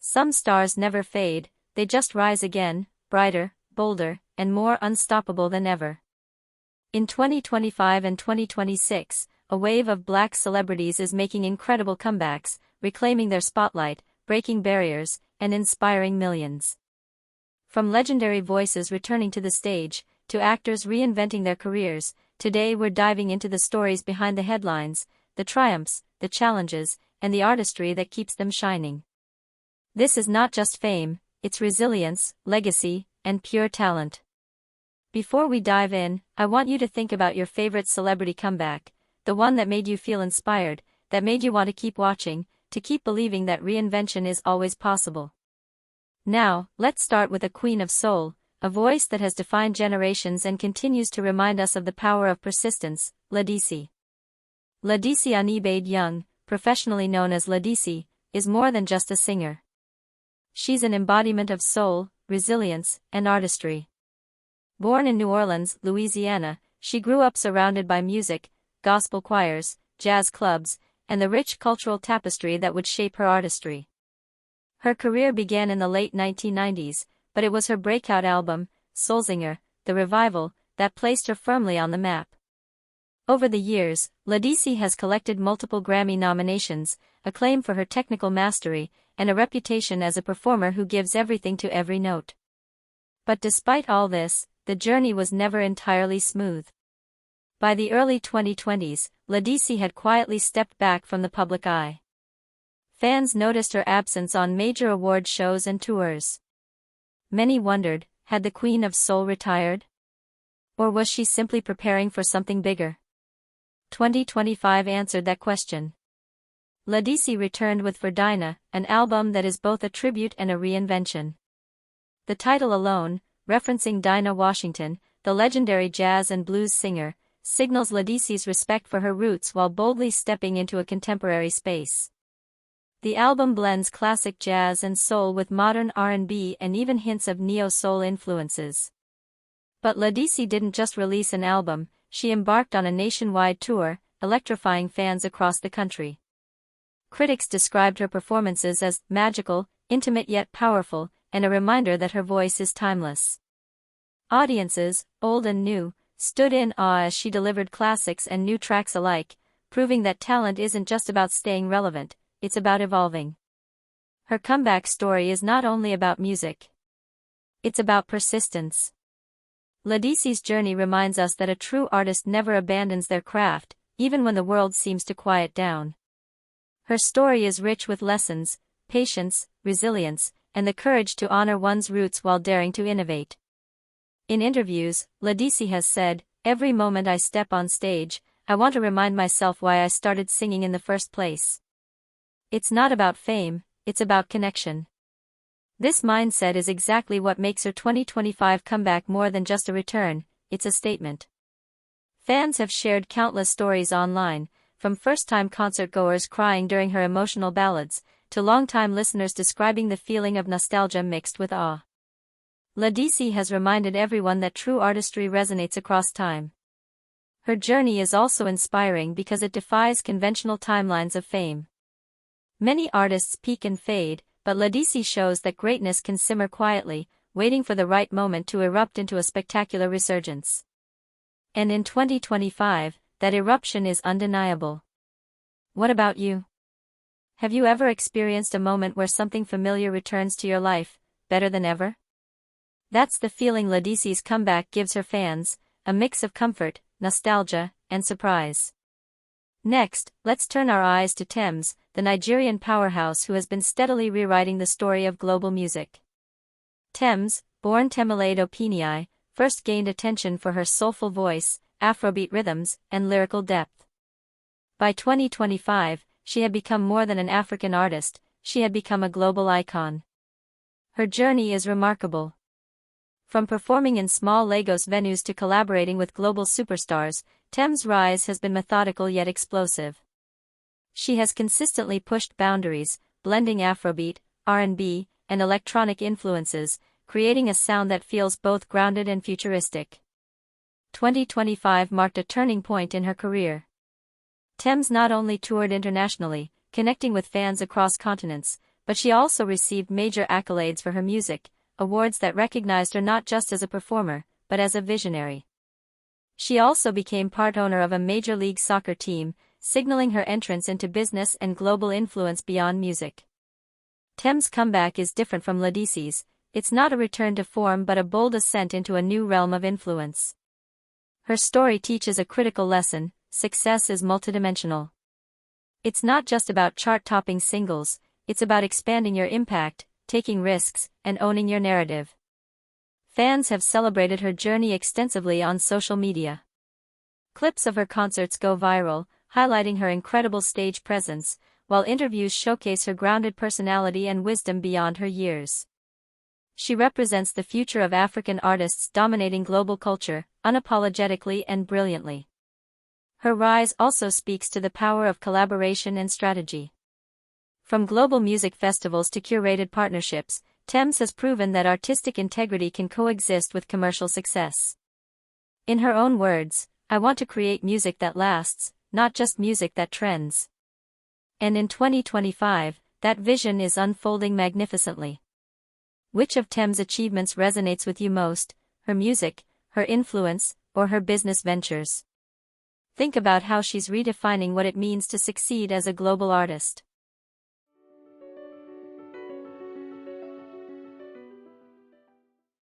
Some stars never fade, they just rise again, brighter, bolder, and more unstoppable than ever. In 2025 and 2026, a wave of black celebrities is making incredible comebacks, reclaiming their spotlight, breaking barriers, and inspiring millions. From legendary voices returning to the stage, to actors reinventing their careers, today we're diving into the stories behind the headlines, the triumphs, the challenges, and the artistry that keeps them shining. This is not just fame, it's resilience, legacy, and pure talent. Before we dive in, I want you to think about your favorite celebrity comeback, the one that made you feel inspired, that made you want to keep watching, to keep believing that reinvention is always possible. Now, let's start with a queen of soul, a voice that has defined generations and continues to remind us of the power of persistence, Ledisi. Ledisi Anibade Young, professionally known as Ledisi, is more than just a singer. She's an embodiment of soul, resilience, and artistry. Born in New Orleans, Louisiana, she grew up surrounded by music, gospel choirs, jazz clubs, and the rich cultural tapestry that would shape her artistry. Her career began in the late 1990s, but it was her breakout album, Soulsinger, The Revival, that placed her firmly on the map. Over the years, Ledisi has collected multiple Grammy nominations, acclaim for her technical mastery, and a reputation as a performer who gives everything to every note. But despite all this, the journey was never entirely smooth. By the early 2020s, Ledisi had quietly stepped back from the public eye. Fans noticed her absence on major award shows and tours. Many wondered, had the Queen of Soul retired? Or was she simply preparing for something bigger? 2025 answered that question. Ledisi returned with For Dinah, an album that is both a tribute and a reinvention. The title alone, referencing Dinah Washington, the legendary jazz and blues singer, signals Ledisi's respect for her roots while boldly stepping into a contemporary space. The album blends classic jazz and soul with modern R&B and even hints of neo-soul influences. But Ledisi didn't just release an album, she embarked on a nationwide tour, electrifying fans across the country. Critics described her performances as magical, intimate yet powerful, and a reminder that her voice is timeless. Audiences, old and new, stood in awe as she delivered classics and new tracks alike, proving that talent isn't just about staying relevant, it's about evolving. Her comeback story is not only about music. It's about persistence. Ledisi's journey reminds us that a true artist never abandons their craft, even when the world seems to quiet down. Her story is rich with lessons, patience, resilience, and the courage to honor one's roots while daring to innovate. In interviews, Ledisi has said, "Every moment I step on stage, I want to remind myself why I started singing in the first place. It's not about fame, it's about connection." This mindset is exactly what makes her 2025 comeback more than just a return, it's a statement. Fans have shared countless stories online, from first-time concertgoers crying during her emotional ballads, to long-time listeners describing the feeling of nostalgia mixed with awe. Ledisi has reminded everyone that true artistry resonates across time. Her journey is also inspiring because it defies conventional timelines of fame. Many artists peak and fade, but Ledisi shows that greatness can simmer quietly, waiting for the right moment to erupt into a spectacular resurgence. And in 2025, that eruption is undeniable. What about you? Have you ever experienced a moment where something familiar returns to your life, better than ever? That's the feeling Ledisi's comeback gives her fans, a mix of comfort, nostalgia, and surprise. Next, let's turn our eyes to Tems, the Nigerian powerhouse who has been steadily rewriting the story of global music. Tems, born Temilade Opinii, first gained attention for her soulful voice, Afrobeat rhythms, and lyrical depth. By 2025, she had become more than an African artist, she had become a global icon. Her journey is remarkable. From performing in small Lagos venues to collaborating with global superstars, Tems' rise has been methodical yet explosive. She has consistently pushed boundaries, blending Afrobeat, R&B, and electronic influences, creating a sound that feels both grounded and futuristic. 2025 marked a turning point in her career. Tems not only toured internationally, connecting with fans across continents, But she also received major accolades for her music, awards that recognized her not just as a performer, but as a visionary. She also became part owner of a Major League Soccer team, signaling her entrance into business and global influence beyond music. Thames' comeback is different from Ledisi's. It's not a return to form but a bold ascent into a new realm of influence. Her story teaches a critical lesson: success is multidimensional. It's not just about chart-topping singles, it's about expanding your impact, taking risks, and owning your narrative. Fans have celebrated her journey extensively on social media. Clips of her concerts go viral, highlighting her incredible stage presence, while interviews showcase her grounded personality and wisdom beyond her years. She represents the future of African artists dominating global culture, unapologetically and brilliantly. Her rise also speaks to the power of collaboration and strategy. From global music festivals to curated partnerships, Thames has proven that artistic integrity can coexist with commercial success. In her own words, "I want to create music that lasts, not just music that trends." And in 2025, that vision is unfolding magnificently. Which of Thames' achievements resonates with you most, her music, her influence, or her business ventures? Think about how she's redefining what it means to succeed as a global artist.